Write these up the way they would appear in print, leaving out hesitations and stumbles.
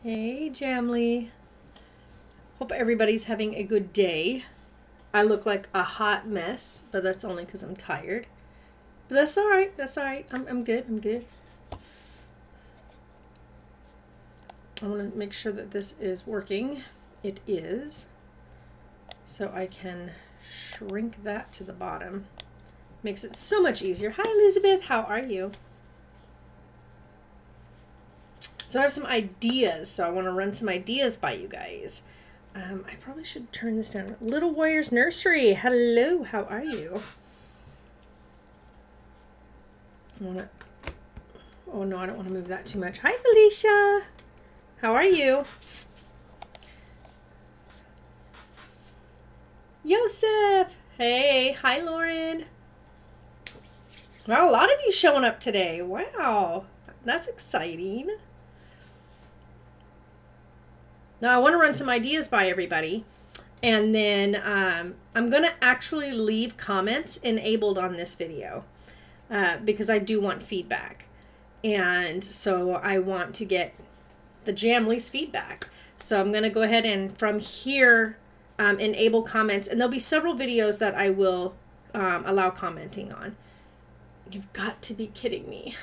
Hey, Jamly. Hope everybody's having a good day. I look like a hot mess, but that's only because I'm tired. But that's all right. That's all right. I'm good. I'm good. I want to make sure that this is working. It is. So I can shrink that to the bottom. Makes it so much easier. Hi, Elizabeth. How are you? So I have some ideas. So I want to run some ideas by you guys. I probably should turn this down. Little Warriors Nursery. Hello. How are you? Oh no, I don't want to move that too much. Hi, Felicia. How are you? Yosef. Hey. Hi, Lauren. Wow, a lot of you showing up today. Wow. That's exciting. Now, I want to run some ideas by everybody. And then I'm going to actually leave comments enabled on this video because I do want feedback. And so I want to get the Jamly's feedback. So I'm going to go ahead and from here enable comments. And there'll be several videos that I will allow commenting on. You've got to be kidding me.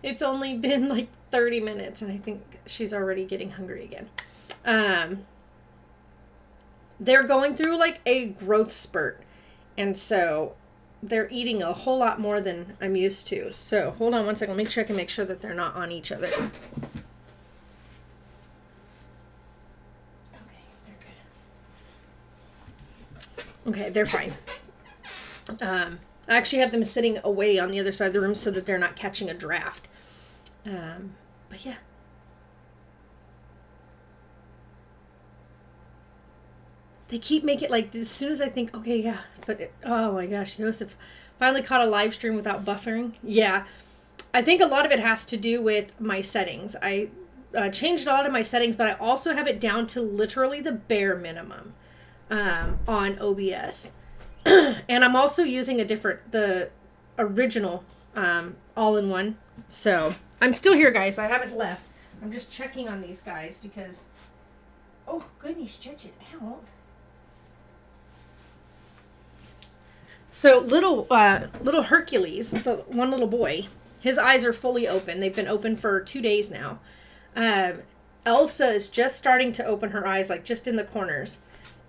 It's only been like 30 minutes and I think she's already getting hungry again. They're going through like a growth spurt. And so they're eating a whole lot more than I'm used to. So hold on one second. Let me check and make sure that they're not on each other. Okay, they're good. Okay, they're fine. I actually have them sitting away on the other side of the room so that they're not catching a draft. But yeah. They keep making it like as soon as I think, okay, yeah, but oh my gosh, Joseph finally caught a live stream without buffering. Yeah, I think a lot of it has to do with my settings. I changed a lot of my settings, but I also have it down to literally the bare minimum on OBS. And I'm also using the original all-in-one. So I'm still here, guys. I haven't left. I'm just checking on these guys because, oh goodness, stretch it out. So little Hercules, the one little boy, his eyes are fully open. They've been open for 2 days now. Elsa is just starting to open her eyes, like just in the corners.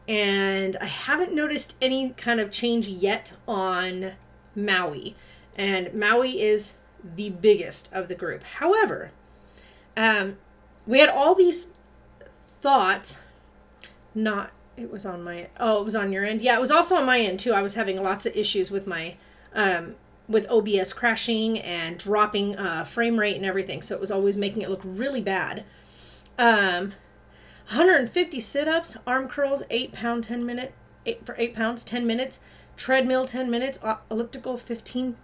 And I haven't noticed any kind of change yet on Maui. And Maui is the biggest of the group. However, we had all these thoughts, it was on my, oh, it was on your end. Yeah, it was also on my end too. I was having lots of issues with my, with OBS crashing and dropping frame rate and everything. So it was always making it look really bad. 150 sit-ups, arm curls, 8 pound, 10 minute, 8 pounds, 10 minutes, treadmill, 10 minutes, elliptical, 15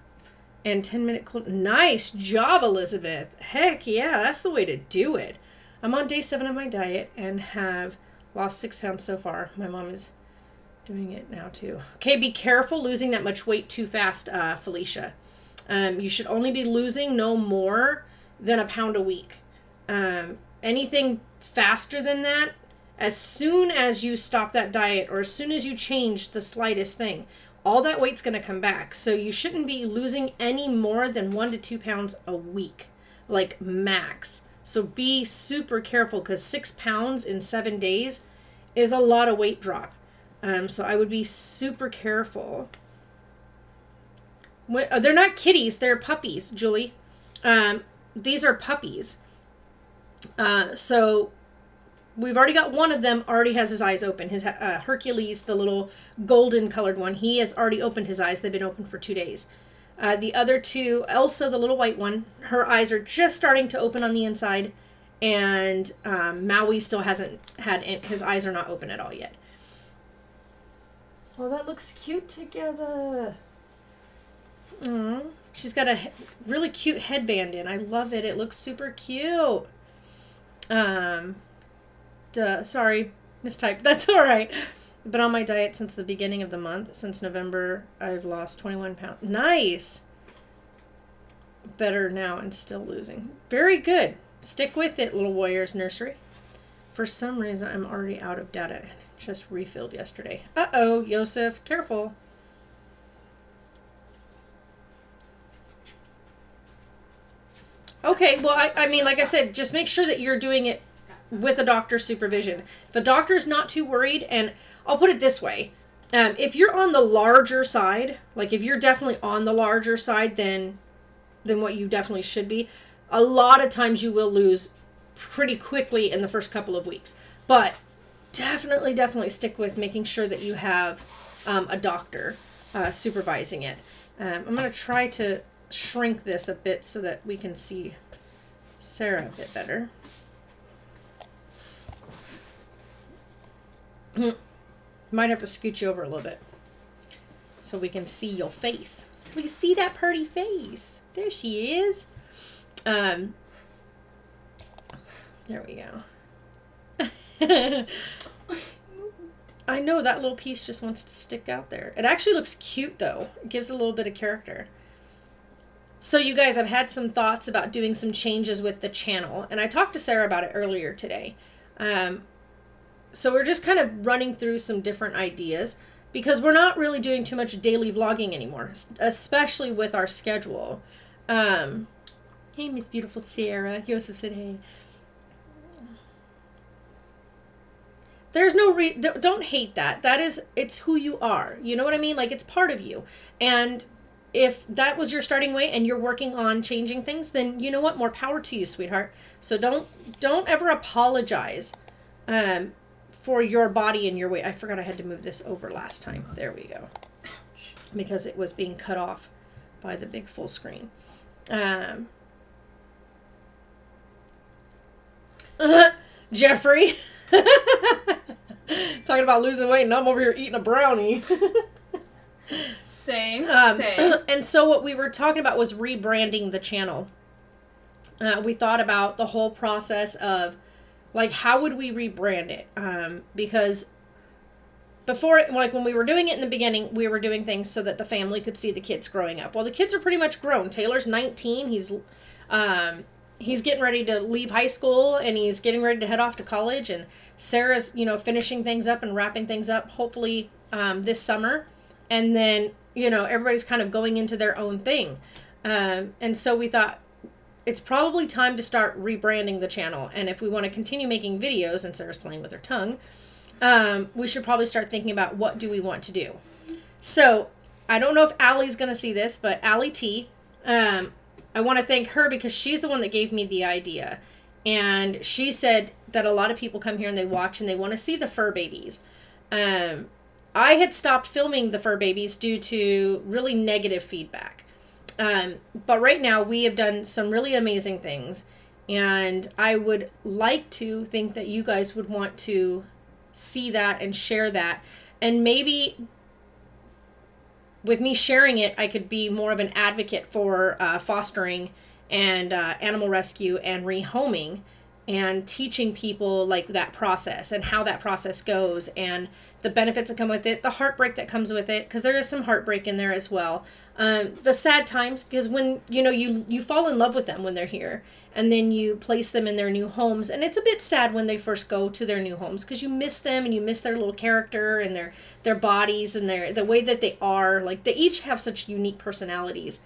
and 10 minute cool. Nice job, Elizabeth. Heck yeah, that's the way to do it. I'm on day 7 of my diet and have lost 6 pounds so far. My mom is doing it now too. Okay, be careful losing that much weight too fast, Felicia. You should only be losing no more than 1 pound a week. Anything faster than that, as soon as you stop that diet or as soon as you change the slightest thing, all that weight's going to come back. So you shouldn't be losing any more than 1 to 2 pounds a week, like max. So be super careful because 6 pounds in 7 days is a lot of weight drop. So I would be super careful. They're not kitties, they're puppies, Julie. These are puppies. So we've already got one of them already has his eyes open. His Hercules, the little golden colored one, he has already opened his eyes. They've been open for 2 days. The other two, Elsa, the little white one, her eyes are just starting to open on the inside. And Maui still hasn't had, his eyes are not open at all yet. Oh, that looks cute together. Aww. She's got a really cute headband in. I love it. It looks super cute. Sorry, mistyped. That's all right. I've been on my diet since the beginning of the month. Since November, I've lost 21 pounds. Nice. Better now and still losing. Very good. Stick with it, Little Warriors Nursery. For some reason, I'm already out of data. It just refilled yesterday. Uh-oh, Yosef, careful. Okay, well, I mean, like I said, just make sure that you're doing it with a doctor's supervision. If the doctor's not too worried, and I'll put it this way, if you're on the larger side, like if you're definitely on the larger side than what you definitely should be, a lot of times you will lose pretty quickly in the first couple of weeks. But definitely stick with making sure that you have a doctor supervising it. I'm going to try to shrink this a bit so that we can see Sarah a bit better. Might have to scoot you over a little bit so we can see your face. So we can see that pretty face. There she is. There we go. I know that little piece just wants to stick out there. It actually looks cute though. It gives a little bit of character. So you guys, I've had some thoughts about doing some changes with the channel, and I talked to Sarah about it earlier today. So we're just kind of running through some different ideas because we're not really doing too much daily vlogging anymore, especially with our schedule. Hey, Miss Beautiful Sarah. Yosef said hey. There's no don't hate that. It's who you are. You know what I mean? Like, it's part of you. And if that was your starting way and you're working on changing things, then you know what? More power to you, sweetheart. So don't ever apologize for your body and your weight. I forgot I had to move this over last time. There we go. Ouch. Because it was being cut off by the big full screen. Jeffrey. Talking about losing weight and I'm over here eating a brownie. Same. And so what we were talking about was rebranding the channel. We thought about the whole process of, like, how would we rebrand it? Because before, like, when we were doing it in the beginning, we were doing things so that the family could see the kids growing up. Well, the kids are pretty much grown. Taylor's 19. He's getting ready to leave high school, and he's getting ready to head off to college. And Sarah's, finishing things up and wrapping things up, hopefully this summer. And then, everybody's kind of going into their own thing. And so we thought it's probably time to start rebranding the channel. And if we want to continue making videos, and Sarah's playing with her tongue, we should probably start thinking about what do we want to do. So I don't know if Allie's going to see this, but Allie T, I want to thank her because she's the one that gave me the idea. And she said that a lot of people come here and they watch and they want to see the fur babies. I had stopped filming the fur babies due to really negative feedback. But right now we have done some really amazing things. And I would like to think that you guys would want to see that and share that. And maybe with me sharing it, I could be more of an advocate for fostering and animal rescue and rehoming and teaching people like that process and how that process goes and the benefits that come with it, the heartbreak that comes with it, because there is some heartbreak in there as well. The sad times, because when, you fall in love with them when they're here and then you place them in their new homes. And it's a bit sad when they first go to their new homes because you miss them and you miss their little character and their bodies and the way that they are. Like, they each have such unique personalities.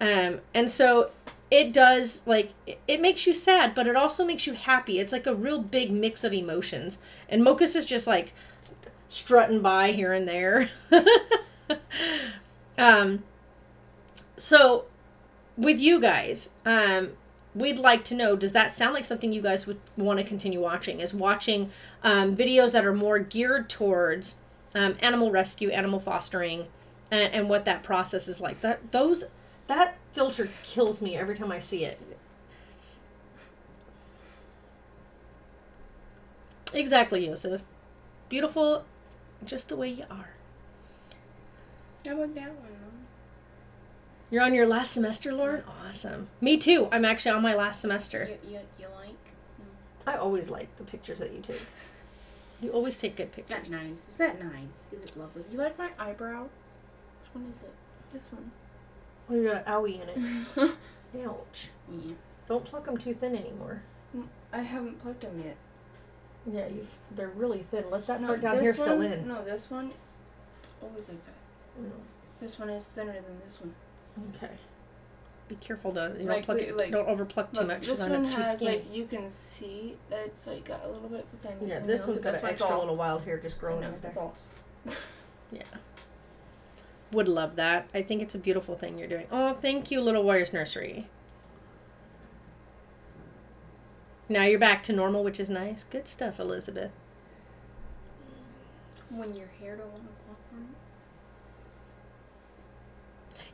And so it does, like, it makes you sad, but it also makes you happy. It's like a real big mix of emotions. And Mocus is just like strutting by here and there. So with you guys, we'd like to know, does that sound like something you guys would want to continue watching? Is watching videos that are more geared towards animal rescue, animal fostering, and what that process is like. That filter kills me every time I see it. Exactly, Yosef. Beautiful, just the way you are. How about that one? You're on your last semester, Lauren? Awesome. Me too. I'm actually on my last semester. You like? I always like the pictures that you take. You always take good pictures. Is that nice? Is that nice? Is it lovely? You like my eyebrow? Which one is it? This one. Oh, you got an owie in it. Ouch. Yeah. Don't pluck them too thin anymore. I haven't plucked them yet. Yeah, they're really thin. Let that No, part down this here fill one- in. No, this one, it's always like that. No. This one is thinner than this one. Okay. Be careful to Like, don't over pluck too Look, much. this It'll one end up too has skinny. like you can see that it's like got a little bit, but then Yeah, this one's got an extra little wild hair just growing in in there. It's all. Yeah. Would love that. I think it's a beautiful thing you're doing. Oh, thank you, Little Warriors Nursery. Now you're back to normal, which is nice. Good stuff, Elizabeth. When your hair don't want to cooperate.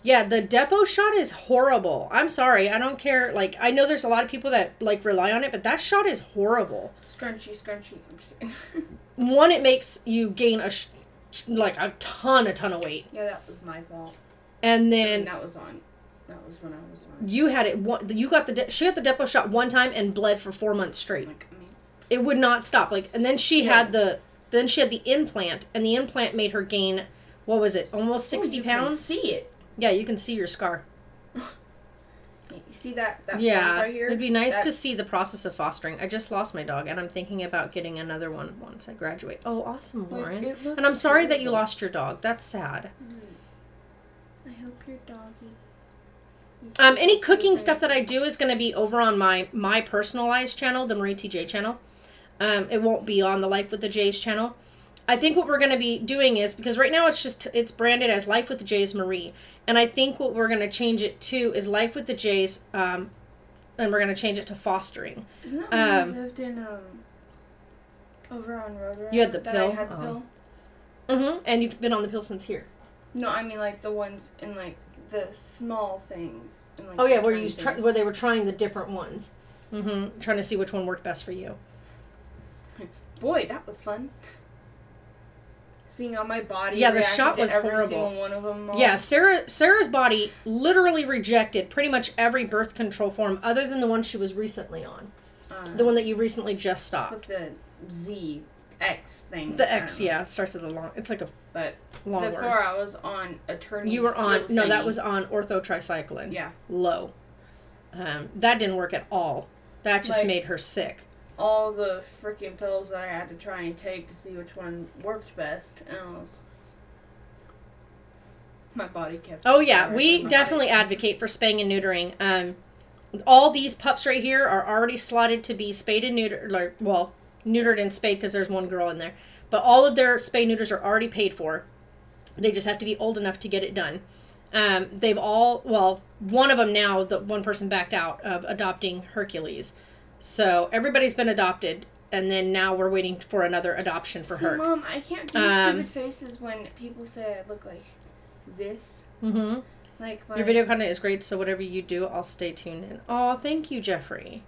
Yeah, the depot shot is horrible. I'm sorry. I don't care. Like, I know there's a lot of people that, like, rely on it, but that shot is horrible. Scrunchy. I'm just kidding. One, it makes you gain a ton of weight. Yeah, that was my fault. And then that was when I was on. you had it. She got the depot shot one time and bled for 4 months straight. Like, I mean, It would not stop. Like, and then she had the implant, and the implant made her gain, what was it, almost 60 pounds? Can see it. Yeah, you can see your scar. You see that Yeah, right here? it'd be nice to see the process of fostering. I just lost my dog, and I'm thinking about getting another one once I graduate. Oh, awesome, Lauren. And I'm sorry that you lost your dog. That's sad. I hope your doggy. Any cooking stuff that I do is going to be over on my personalized channel, the Marie TJ channel. It won't be on the Life with the Jays channel. I think what we're going to be doing is, because right now it's branded as Life with the Jays Marie. And I think what we're going to change it to is Life with the Jays, and we're going to change it to fostering. Isn't that when we lived in, over on Road Around? You had the pill? I had the pill? Mm-hmm. And you've been on the pill since here. No, I mean, like, the ones in, like, the small things. In, like, Oh, yeah, where where they were trying the different ones. Mm-hmm. Trying to see which one worked best for you. Boy, that was fun. Seeing on my body. Yeah, the shot was every horrible. Single one of them. Yeah, Sarah's body literally rejected pretty much every birth control form other than the one she was recently on. The one that you recently just stopped. With the ZX thing. The X, yeah, it starts with a long. It's like a long word. Before I was on Attorney. You were on that was on orthotricycline. Yeah. Low. That didn't work at all. That just made her sick. All the freaking pills that I had to try and take to see which one worked best, and my body kept. Oh yeah, we definitely advocate for spaying and neutering. All these pups right here are already slotted to be spayed and neutered. Well, neutered and spayed because there's one girl in there, but all of their spay neuters are already paid for. They just have to be old enough to get it done. They've all, well, one of them now, the one person backed out of adopting Hercules. So everybody's been adopted, and then now we're waiting for another adoption for her. Mom, I can't do stupid faces when people say I look like this. Mm-hmm. Like your video content is great, so whatever you do, I'll stay tuned in. Oh, thank you, Jeffrey.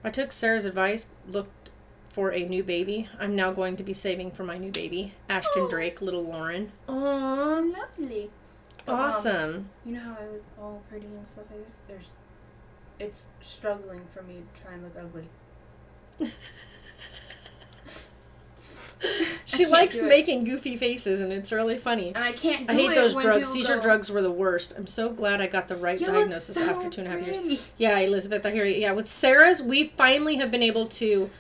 I took Sarah's advice, looked for a new baby. I'm now going to be saving for my new baby, Ashton Drake, little Lauren. Oh, lovely. Awesome. You know how I look all pretty and stuff like this? It's struggling for me to try and look ugly. She likes making goofy faces, and it's really funny. And I can't do I hate those drugs. Seizure Seizure drugs were the worst. I'm so glad I got the right diagnosis after 2.5 years. Yeah, Elizabeth, I hear you. Yeah, with Sarah's, we finally have been able to,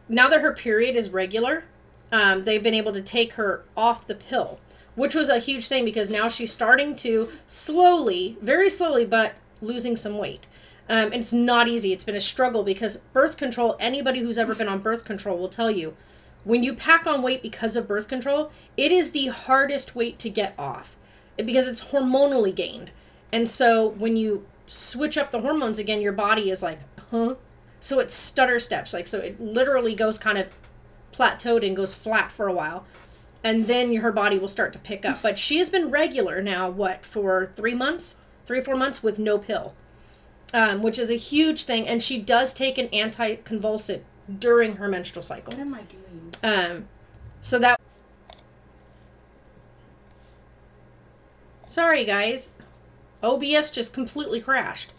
now that her period is regular, they've been able to take her off the pill, which was a huge thing because now she's starting to slowly, very slowly, but losing some weight. And it's not easy. It's been a struggle because birth control, anybody who's ever been on birth control will tell you, when you pack on weight because of birth control, it is the hardest weight to get off because it's hormonally gained. And so when you switch up the hormones again, your body is like, huh? So it stutter steps. So it literally goes kind of plateaued and goes flat for a while. And then her body will start to pick up. But she has been regular now, for 3 months? 3 or 4 months with no pill. Which is a huge thing, and she does take an anticonvulsant during her menstrual cycle. What am I doing? So that... Sorry, guys. OBS just completely crashed.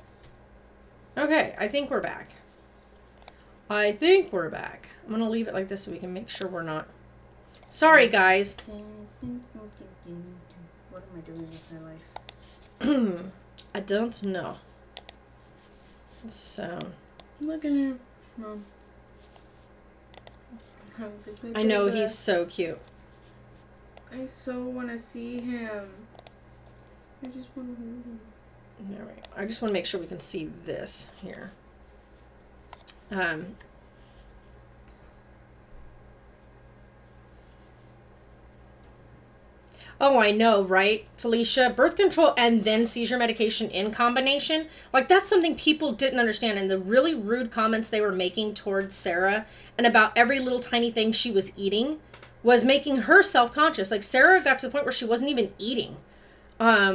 Okay, I think we're back. I'm going to leave it like this so we can make sure we're not... Sorry, guys. What am I doing with my life? I don't know. So... Look at him. Mom. I was like, my I know, baby. he's so cute. I so want to see him. I just want to hold him. All right. I just want to make sure we can see this here. Oh, I know, right, Felicia? Birth control and then seizure medication in combination. Like, that's something people didn't understand. And the really rude comments they were making towards Sarah and about every little tiny thing she was eating was making her self-conscious. Like, Sarah got to the point where she wasn't even eating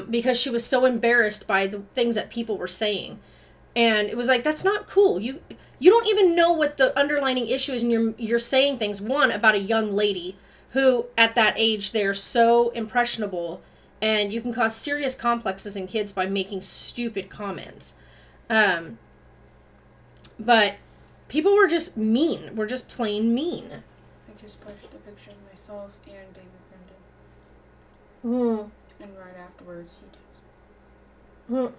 because she was so embarrassed by the things that people were saying. And it was like, that's not cool. You don't even know what the underlying issue is, and you're saying things, one, about a young lady who, at that age, they're so impressionable, and you can cause serious complexes in kids by making stupid comments. But people were just mean. Were just plain mean. I just posted a picture of myself and baby Brendan. And right afterwards, he did.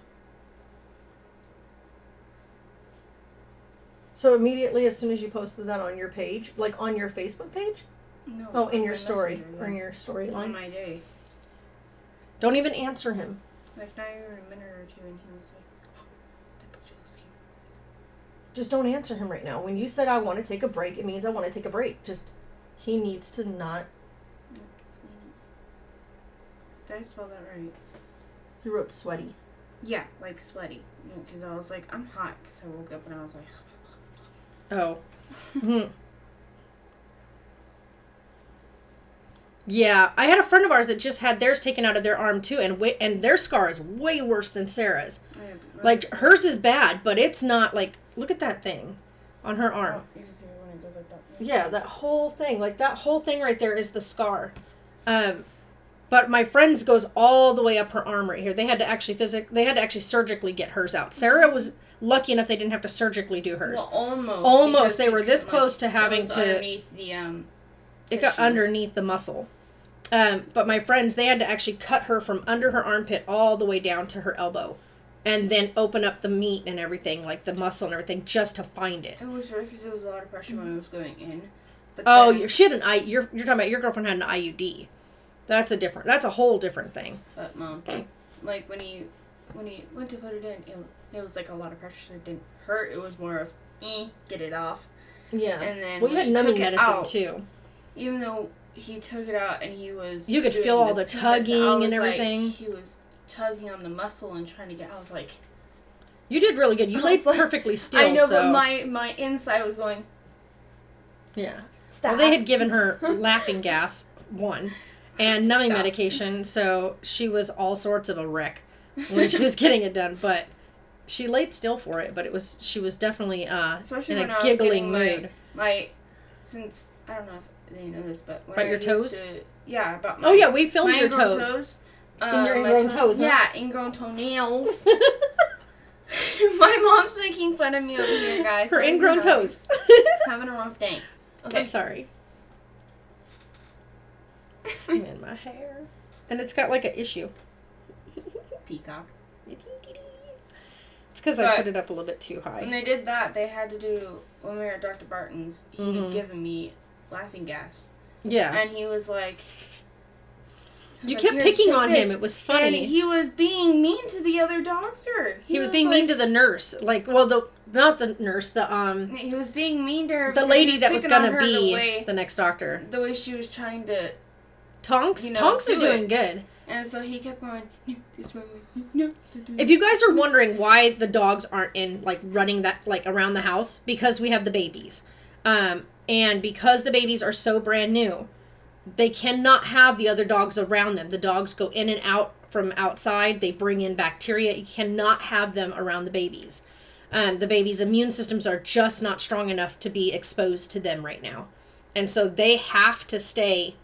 So immediately, as soon as you posted that on your page, like on your Facebook page? No. Oh, in your my story. messenger, Or in yeah. your storyline. On my day. Don't even answer him. Like, not even a minute or two, and he was like, that picture looks cute. Just don't answer him right now. When you said I want to take a break, it means I want to take a break. Just, he needs to not... Did I spell that right? He wrote sweaty. Yeah, like sweaty. Because I was like, I'm hot. Because I woke up and I was like... Oh. Yeah, I had a friend of ours that just had theirs taken out of their arm too, and their scar is way worse than Sarah's. Like, hers is bad, but it's not like, look at that thing on her arm. Oh, you can see it when it goes like that. Yeah, that whole thing, like that whole thing right there is the scar. But my friend's goes all the way up her arm right here. They had to actually surgically get hers out. Sarah was lucky enough they didn't have to surgically do hers. Well, almost. Almost. They were this close to it having was to... underneath the, It got tissue. underneath the muscle. But my friends, they had to actually cut her from under her armpit all the way down to her elbow. And then open up the meat and everything, like the muscle and everything, just to find it. It was weird because there was a lot of pressure when it was going in. But Oh, then, she had an you're talking about your girlfriend had an IUD. That's a whole different thing. But Mom, like when he went to put it in, it was like a lot of pressure. So it didn't hurt. It was more of, get it off. Yeah. And then well, you when had he numbing took it medicine out, too. Even though he took it out and he was... You could doing feel all the toothpicks, tugging I was and everything. Like, he was tugging on the muscle and trying to get... I was like... You did really good. You I laid was like- perfectly still. I know, so. but my inside was going... Yeah. Stop. Well, they had given her laughing gas, one, and numbing Stop. medication, so she was all sorts of a wreck when she was getting it done. But she laid still for it. But she was definitely Especially in when a I was giggling getting mood. Since I don't know if they know this, but when About I your used toes? Yeah, about my... Oh yeah, we filmed my your ingrown toes. In your ingrown toes, huh? Yeah, ingrown toenails. My mom's making fun of me over here, guys. Her so I'm ingrown having- toes. Having a rough day. Okay. I'm sorry. I'm in my hair, and it's got like an issue. Peacock. It's because I But- put it up a little bit too high. When they did that, they had to do... When we were at Dr. Barton's, he Mhm. had given me laughing gas. Yeah. And he was like... You like, kept "Here, picking take on this." him. It was funny. And he was being mean to the other doctor. He was being mean to the nurse. Like, well, not the nurse, He was being mean to her. the because he lady that was picking on gonna her be the next doctor. the way she was trying to... Tonks? You know, Tonks is do it. doing good. And so he kept going, no, this way, no. If you guys are wondering why the dogs aren't in, like, running that, like, around the house, because we have the babies. And because the babies are so brand new, they cannot have the other dogs around them. The dogs go in and out from outside. They bring in bacteria. You cannot have them around the babies. The babies' immune systems are just not strong enough to be exposed to them right now. And so they have to stay...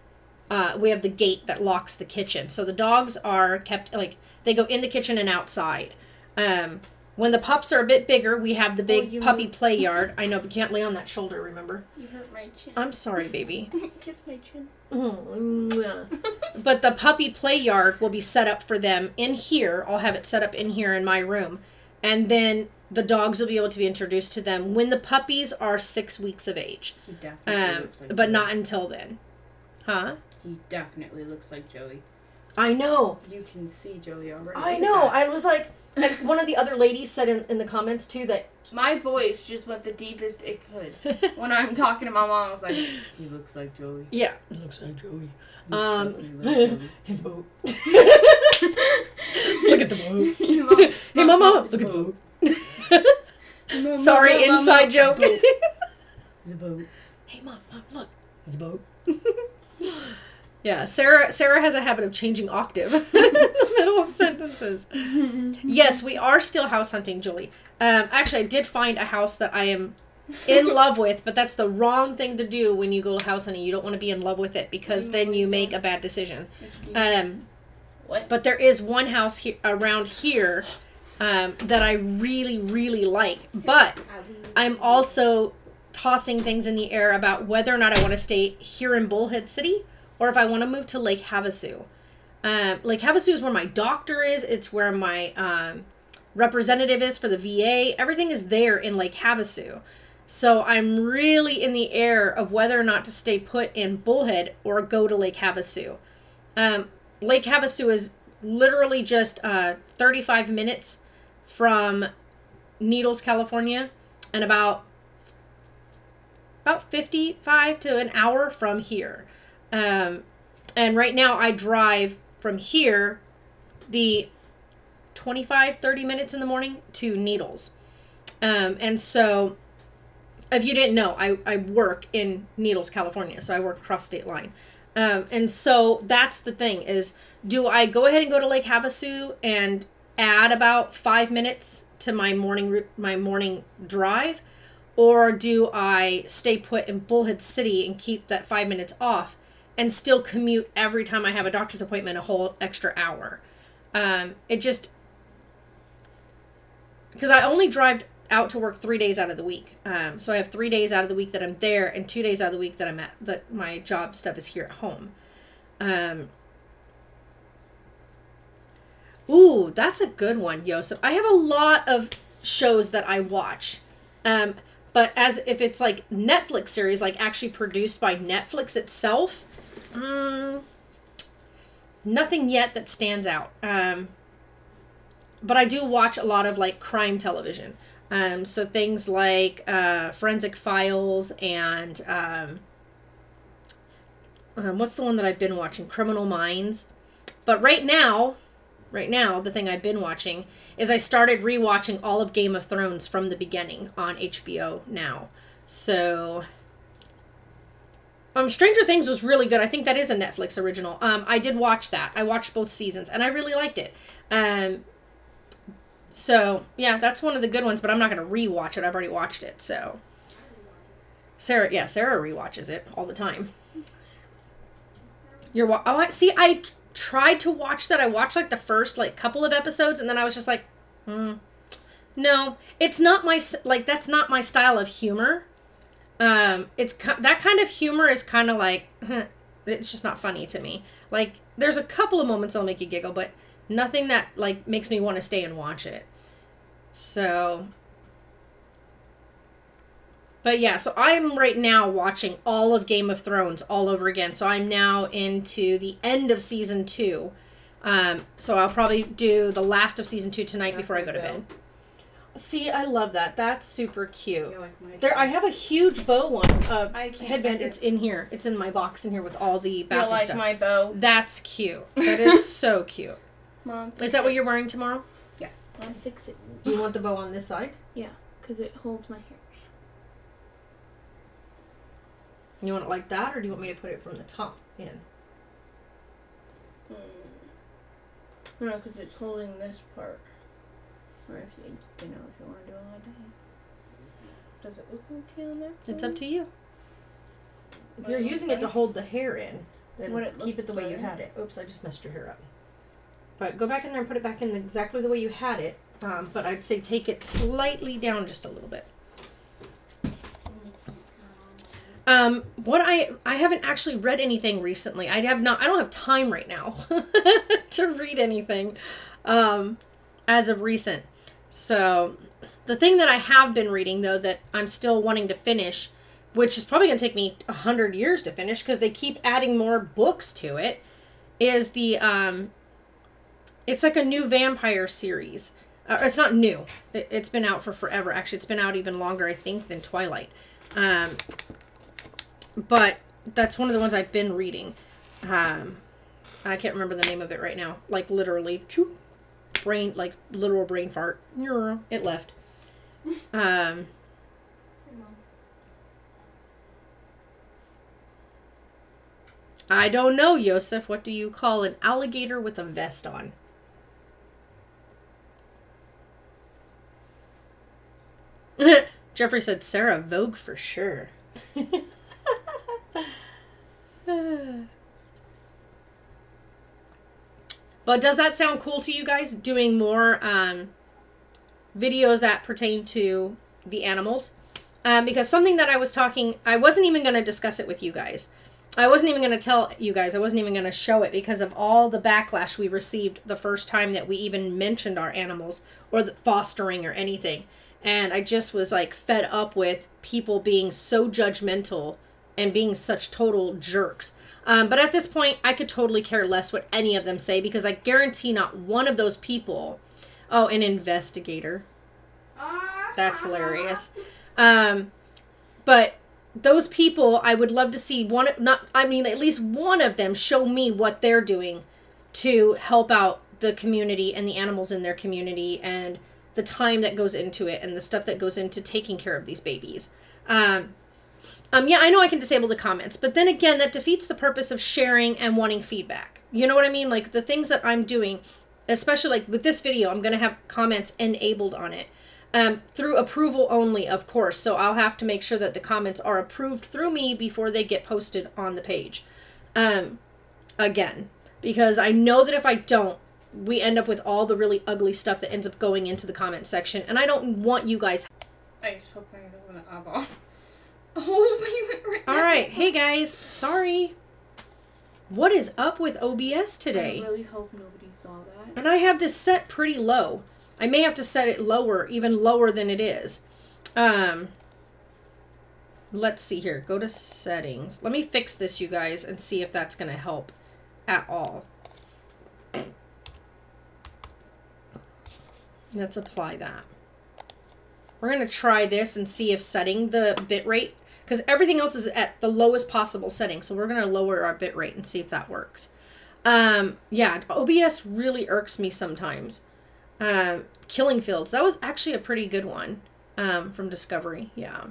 we have the gate that locks the kitchen. So the dogs are kept, like, they go in the kitchen and outside. When the pups are a bit bigger, we have the big you puppy moved. play yard. I know, but you can't lay on that shoulder, remember? You hurt my chin. I'm sorry, baby. Kiss my chin. But the puppy play yard will be set up for them in here. I'll have it set up in here in my room. And then the dogs will be able to be introduced to them when the puppies are 6 weeks of age. He definitely looks like But Joey. not until then. Huh? He definitely looks like Joey. I know. You can see Joey already. I Look at know. that. I was like one of the other ladies said in the comments too that My voice just went the deepest it could. When I'm talking to my mom, I was like, he looks like Joey. yeah, it looks like Joey. His boat. Look at the boat. Hey, mama, look at the boat. Sorry, inside joke. It's a boat. Hey, mom, look, it's a boat. Yeah, Sarah has a habit of changing octave in the middle of sentences. Yes, we are still house hunting, Julie. Actually, I did find a house that I am in love with, but that's the wrong thing to do when you go house hunting. You don't want to be in love with it because then you make a bad decision. What? But there is one house around here that I really, really like. But I'm also tossing things in the air about whether or not I want to stay here in Bullhead City or if I want to move to Lake Havasu. Lake Havasu is where my doctor is. It's where my representative is for the VA. Everything is there in Lake Havasu. So I'm really in the air of whether or not to stay put in Bullhead or go to Lake Havasu. Lake Havasu is literally just 35 minutes from Needles, California, and about 55 to an hour from here. And right now I drive from here the 25-30 minutes in the morning to Needles. And so if you didn't know, I work in Needles, California, so I work across state line. And so that's the thing is, do I go ahead and go to Lake Havasu and add about 5 minutes to my morning drive, or do I stay put in Bullhead City and keep that 5 minutes off and still commute every time I have a doctor's appointment a whole extra hour? It just, because I only drive out to work 3 days out of the week. So I have 3 days out of the week that I'm there and 2 days out of the week that my job stuff is here at home. Ooh, that's a good one, Yosef. I have a lot of shows that I watch. But as if it's like Netflix series, like actually produced by Netflix itself, nothing yet that stands out. But I do watch a lot of like crime television. So things like Forensic Files and what's the one that I've been watching? Criminal Minds. But right now, the thing I've been watching is I started rewatching all of Game of Thrones from the beginning on HBO now. So Stranger Things was really good. I think that is a Netflix original. I did watch that. I watched both seasons and I really liked it. So yeah, that's one of the good ones, but I'm not going to rewatch it. I've already watched it. So Sarah rewatches it all the time. I tried to watch that. I watched like the first like couple of episodes and then I was just like, no, it's not my, like, that's not my style of humor. It's that kind of humor is kind of like, it's just not funny to me. Like there's a couple of moments that'll make you giggle, but nothing that like makes me want to stay and watch it. So, but yeah, so I'm right now watching all of Game of Thrones all over again. So I'm now into the end of season 2. So I'll probably do the last of season 2 tonight before I go to bed. See, I love that. That's super cute. There, I have a huge bow one. Headband. It's in here. It's in my box in here with all the bathroom stuff. You like my bow? That's cute. That is so cute. Mom, is that what you're wearing tomorrow? Yeah. Mom, fix it. Do you want the bow on this side? Yeah, because it holds my hair. You want it like that, or do you want me to put it from the top in? No, because it's holding this part. Or if you want to do it like that. Does it look okay on there? It's up to you. If you're using it to hold the hair in, then keep it the way you had it. Oops, I just messed your hair up. But go back in there and put it back in exactly the way you had it. But I'd say take it slightly down just a little bit. What I haven't actually read anything recently. I don't have time right now to read anything, as of recent. So, the thing that I have been reading, though, that I'm still wanting to finish, which is probably going to take me 100 years to finish because they keep adding more books to it, is the, it's like a new vampire series. It's not new. It's been out for forever. Actually, it's been out even longer, I think, than Twilight. But that's one of the ones I've been reading. I can't remember the name of it right now. Like, literally, brain, like, literal brain fart. It left. I don't know, Yosef. What do you call an alligator with a vest on? Jeffrey said Sarah Vogue for sure. But does that sound cool to you guys? Doing more videos that pertain to the animals? Because something that I wasn't even going to discuss it with you guys. I wasn't even going to tell you guys. I wasn't even going to show it because of all the backlash we received the first time that we even mentioned our animals or the fostering or anything. And I just was like fed up with people being so judgmental and being such total jerks. But at this point, I could totally care less what any of them say because I guarantee not one of those people... Oh, an investigator. That's hilarious. But those people, I would love to see at least one of them show me what they're doing to help out the community and the animals in their community and the time that goes into it and the stuff that goes into taking care of these babies. Yeah, I know I can disable the comments, but then again, that defeats the purpose of sharing and wanting feedback. You know what I mean? Like, the things that I'm doing, especially like with this video, I'm going to have comments enabled on it. Through approval only, of course. So I'll have to make sure that the comments are approved through me before they get posted on the page. Again, because I know that if I don't, we end up with all the really ugly stuff that ends up going into the comment section. And I don't want you guys... I just hope myself in an eyeball. Oh, we went right All right. Hey, guys. Sorry. What is up with OBS today? I really hope nobody saw that. And I have this set pretty low. I may have to set it lower, even lower than it is. Let's see here. Go to settings. Let me fix this, you guys, and see if that's going to help at all. Let's apply that. We're going to try this and see if setting the bitrate, because everything else is at the lowest possible setting. So we're going to lower our bitrate and see if that works. Yeah, OBS really irks me sometimes. Killing Fields. That was actually a pretty good one from Discovery. Yeah.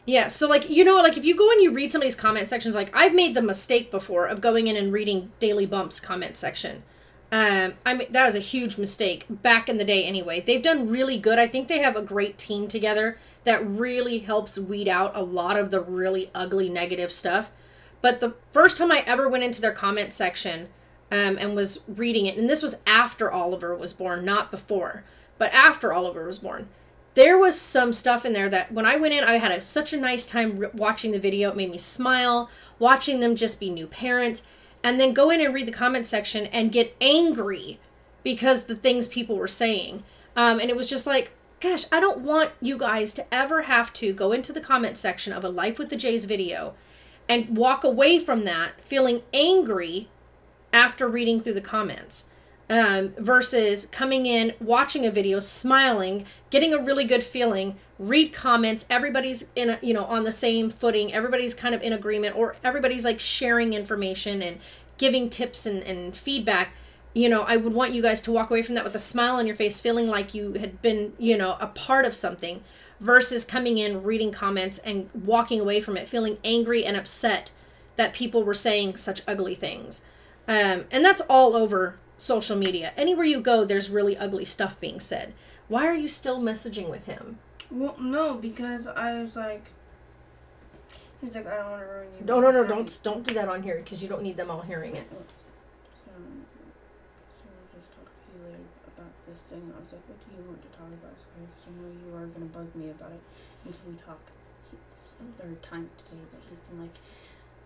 Yeah, so like, you know, like if you go and you read somebody's comment sections, like I've made the mistake before of going in and reading Daily Bump's comment section. I mean, that was a huge mistake back in the day anyway. They've done really good. I think they have a great team together that really helps weed out a lot of the really ugly negative stuff. But the first time I ever went into their comment section and was reading it, and this was after Oliver was born, not before, but after Oliver was born, there was some stuff in there that when I went in, I had such a nice time watching the video. It made me smile, watching them just be new parents. And then go in and read the comment section and get angry because the things people were saying. And it was just like, gosh, I don't want you guys to ever have to go into the comment section of a Life with the Jays video and walk away from that feeling angry after reading through the comments. Versus coming in, watching a video, smiling, getting a really good feeling, read comments, everybody's in a, you know, on the same footing, everybody's kind of in agreement, or everybody's like sharing information and giving tips and feedback. You know, I would want you guys to walk away from that with a smile on your face, feeling like you had been, you know, a part of something, versus coming in, reading comments and walking away from it feeling angry and upset that people were saying such ugly things. And that's all over social media. Anywhere you go, there's really ugly stuff being said. Why are you still messaging with him? Well, no, because I was like, he's like, I don't want to ruin you. No, don't do that on here because you don't need them all hearing it. So I'll just talk to you later about this thing. I was like, what do you want to talk about? Because I know you are going to bug me about it until we talk. This is the third time today that he's been like,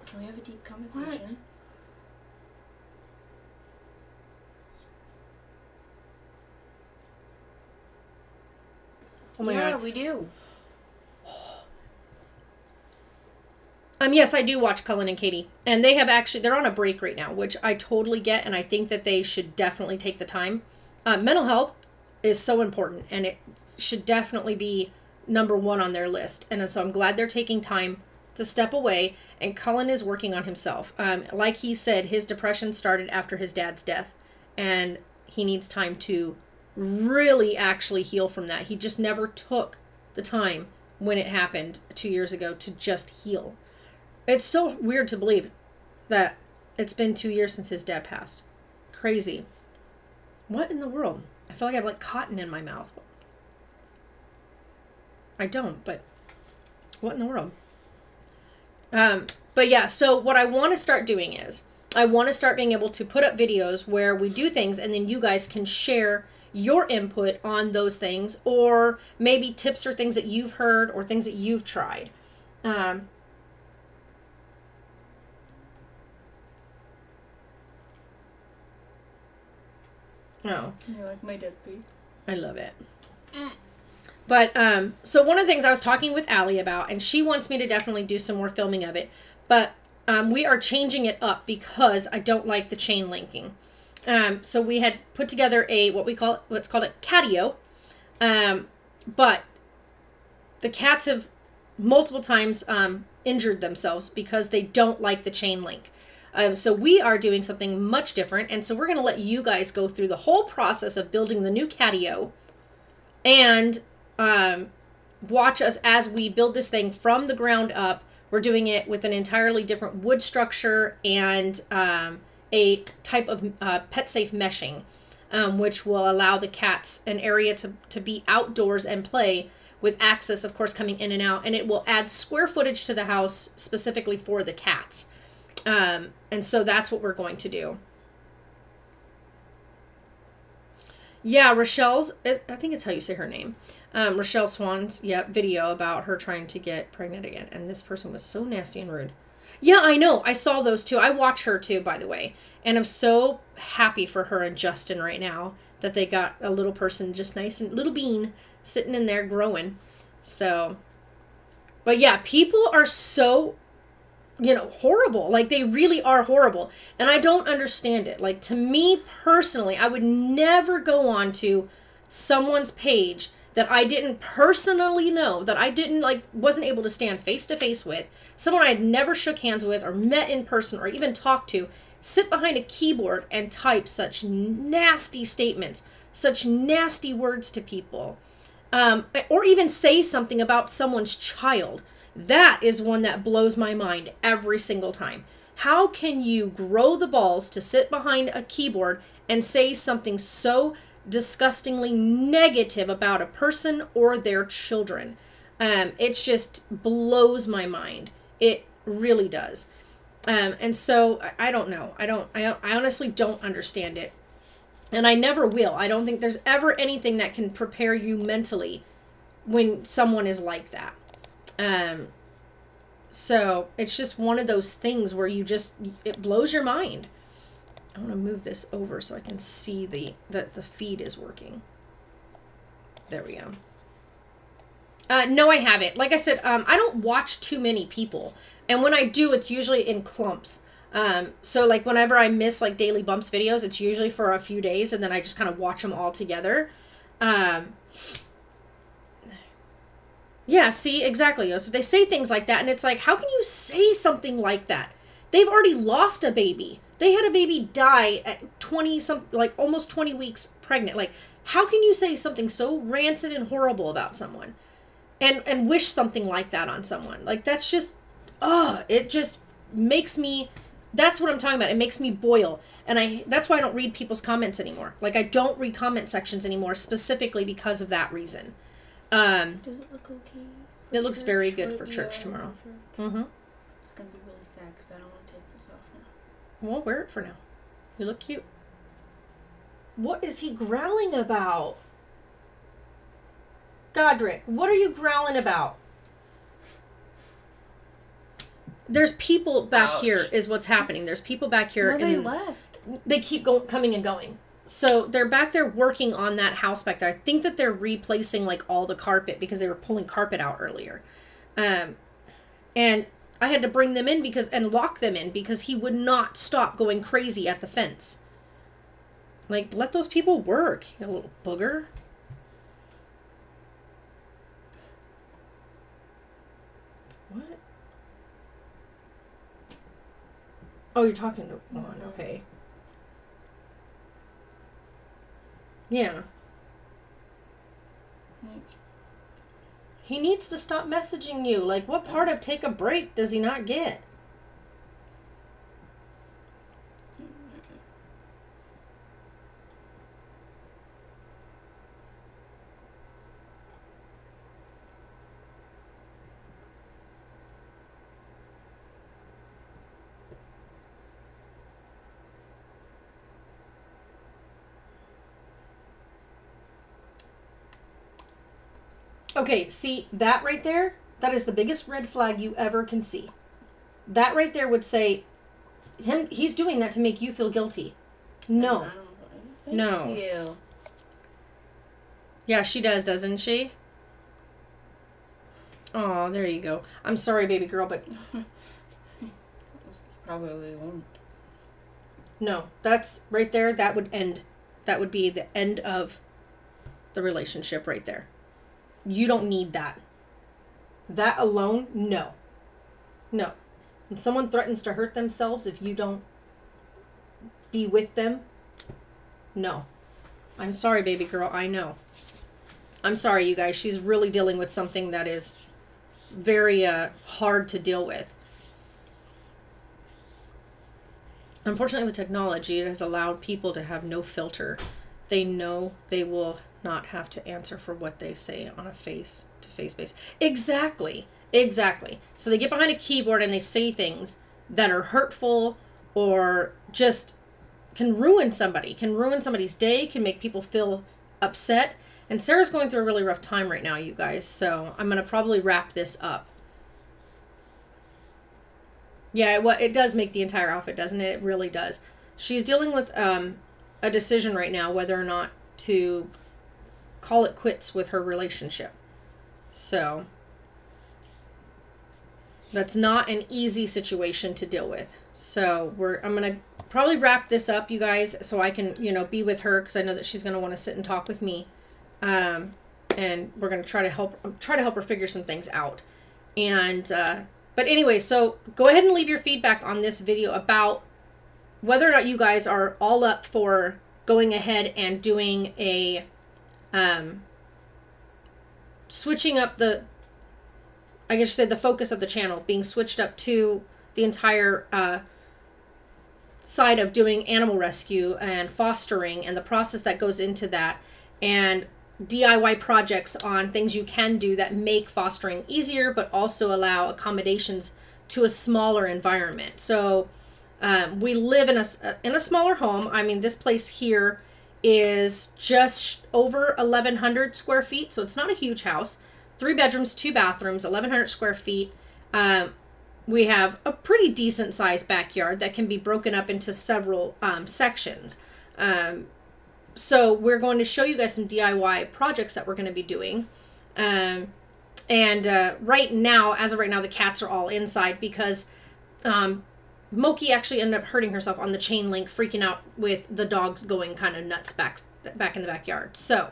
can we have a deep conversation? Oh my God. Yeah, we do. Yes, I do watch Cullen and Katie. And they have actually, they're on a break right now, which I totally get. And I think that they should definitely take the time. Mental health is so important. And it should definitely be number one on their list. And so I'm glad they're taking time to step away. And Cullen is working on himself. Like he said, his depression started after his dad's death. And he needs time to really actually heal from that. He just never took the time when it happened 2 years ago to just heal. It's so weird to believe that it's been 2 years since his dad passed. Crazy. What in the world? I feel like I have like cotton in my mouth. I don't, but what in the world? But yeah, so what I want to start doing is I want to start being able to put up videos where we do things and then you guys can share your input on those things, or maybe tips or things that you've heard or things that you've tried. No. You like my dead piece? I love it. But, so one of the things I was talking with Allie about, and she wants me to definitely do some more filming of it, but we are changing it up because I don't like the chain linking. So we had put together what's called a catio, but the cats have multiple times injured themselves because they don't like the chain link. So we are doing something much different, and so we're going to let you guys go through the whole process of building the new catio and watch us as we build this thing from the ground up. We're doing it with an entirely different wood structure and a type of pet-safe meshing, which will allow the cats an area to be outdoors and play with access, of course, coming in and out. And it will add square footage to the house specifically for the cats. And so that's what we're going to do. Yeah, Rochelle's, I think it's how you say her name. Rochelle Swan's, video about her trying to get pregnant again. And this person was so nasty and rude. Yeah, I know. I saw those too. I watch her too, by the way. And I'm so happy for her and Justin right now that they got a little person just nice and little bean sitting in there growing. So, but yeah, people are so, horrible. Like, they really are horrible. And I don't understand it. Like, to me personally, I would never go on to someone's page that I didn't personally know, that I didn't, wasn't able to stand face to face with, someone I had never shook hands with or met in person or even talked to, sit behind a keyboard and type such nasty statements, such nasty words to people, or even say something about someone's child. That is one that blows my mind every single time. How can you grow the balls to sit behind a keyboard and say something so disgustingly negative about a person or their children? It just blows my mind. It really does. And so I don't know. I honestly don't understand it. And I never will. I don't think there's ever anything that can prepare you mentally when someone is like that. So it's just one of those things where it blows your mind. I want to move this over so I can see that the feed is working. There we go. No, I haven't. Like I said, I don't watch too many people. And when I do, it's usually in clumps. So like whenever I miss like Daily Bumps videos, it's usually for a few days and then I just kind of watch them all together. Yeah, see, exactly. So they say things like that and it's like, how can you say something like that? They've already lost a baby. They had a baby die at almost 20 weeks pregnant. Like, how can you say something so rancid and horrible about someone and wish something like that on someone? Like, that's just, it just makes me, that's what I'm talking about. It makes me boil. And that's why I don't read people's comments anymore. Like, I don't read comment sections anymore specifically because of that reason. Does it look okay? It looks very good for church tomorrow. Mm-hmm. It's going to be really sad because I don't want to take this off now. Well, wear it for now. You look cute. What is he growling about? Godric, what are you growling about? There's people back here is what's happening. There's people back here. No, they left. They keep coming and going. So they're back there working on that house back there. I think that they're replacing like all the carpet because they were pulling carpet out earlier. And I had to bring them in and lock them in because he would not stop going crazy at the fence. Like, let those people work, you little booger. What? Oh, you're talking to one. Okay. Yeah. He needs to stop messaging you. Like, what part of take a break does he not get? Okay, see, that right there, that is the biggest red flag you ever can see. That right there would say, he's doing that to make you feel guilty. No. No. Thank you. Yeah, she does, doesn't she? Oh, there you go. I'm sorry, baby girl, but... Probably won't. No, that's right there, that would end. That would be the end of the relationship right there. You don't need that. That alone, no. No. When someone threatens to hurt themselves if you don't be with them, no. I'm sorry, baby girl, I know. I'm sorry, you guys. She's really dealing with something that is very hard to deal with. Unfortunately, with technology, it has allowed people to have no filter. They know they will not have to answer for what they say on a face-to-face basis. Exactly. Exactly. So they get behind a keyboard and they say things that are hurtful or just can ruin somebody, can ruin somebody's day, can make people feel upset. And Sarah's going through a really rough time right now, you guys. So I'm going to probably wrap this up. Yeah, it does make the entire outfit, doesn't it? It really does. She's dealing with a decision right now whether or not to call it quits with her relationship. So that's not an easy situation to deal with. So I'm going to probably wrap this up, you guys, so I can, be with her, because I know that she's going to want to sit and talk with me. And we're going to try to help her figure some things out. And but anyway, so go ahead and leave your feedback on this video about whether or not you guys are all up for going ahead and doing a switching up the focus of the channel being switched up to the entire side of doing animal rescue and fostering and the process that goes into that, and DIY projects on things you can do that make fostering easier but also allow accommodations to a smaller environment. So we live in a smaller home. I mean, this place here is just over 1,100 square feet, so it's not a huge house. 3 bedrooms, 2 bathrooms, 1,100 square feet. We have a pretty decent sized backyard that can be broken up into several sections. So we're going to show you guys some DIY projects that we're going to be doing. As of right now, the cats are all inside because Moki actually ended up hurting herself on the chain link, freaking out with the dogs going kind of nuts back in the backyard. So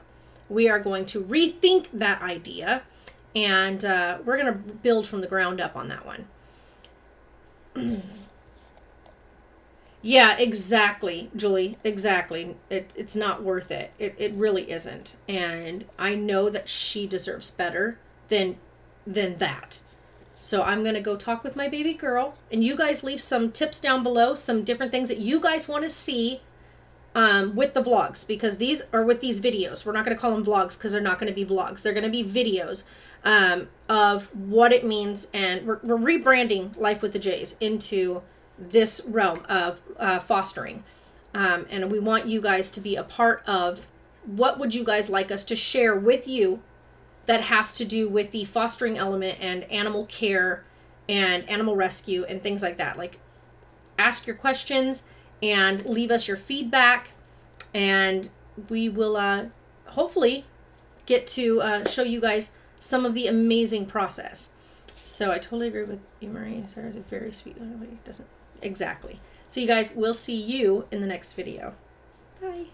we are going to rethink that idea, and we're going to build from the ground up on that one. Yeah, exactly, Julie, exactly. It's not worth it. It really isn't. And I know that she deserves better than that. So I'm going to go talk with my baby girl, and you guys leave some tips down below, some different things that you guys want to see with the vlogs, because these are with these videos. We're not going to call them vlogs because they're not going to be vlogs. They're going to be videos of what it means, and we're rebranding Life with the Jays into this realm of fostering. And we want you guys to be a part of what would you guys like us to share with you that has to do with the fostering element and animal care and animal rescue and things like that. Like, ask your questions and leave us your feedback. And we will hopefully get to show you guys some of the amazing process. So I totally agree with you, Marie. Sarah's a very sweet lady. Doesn't exactly. So you guys, we'll see you in the next video. Bye.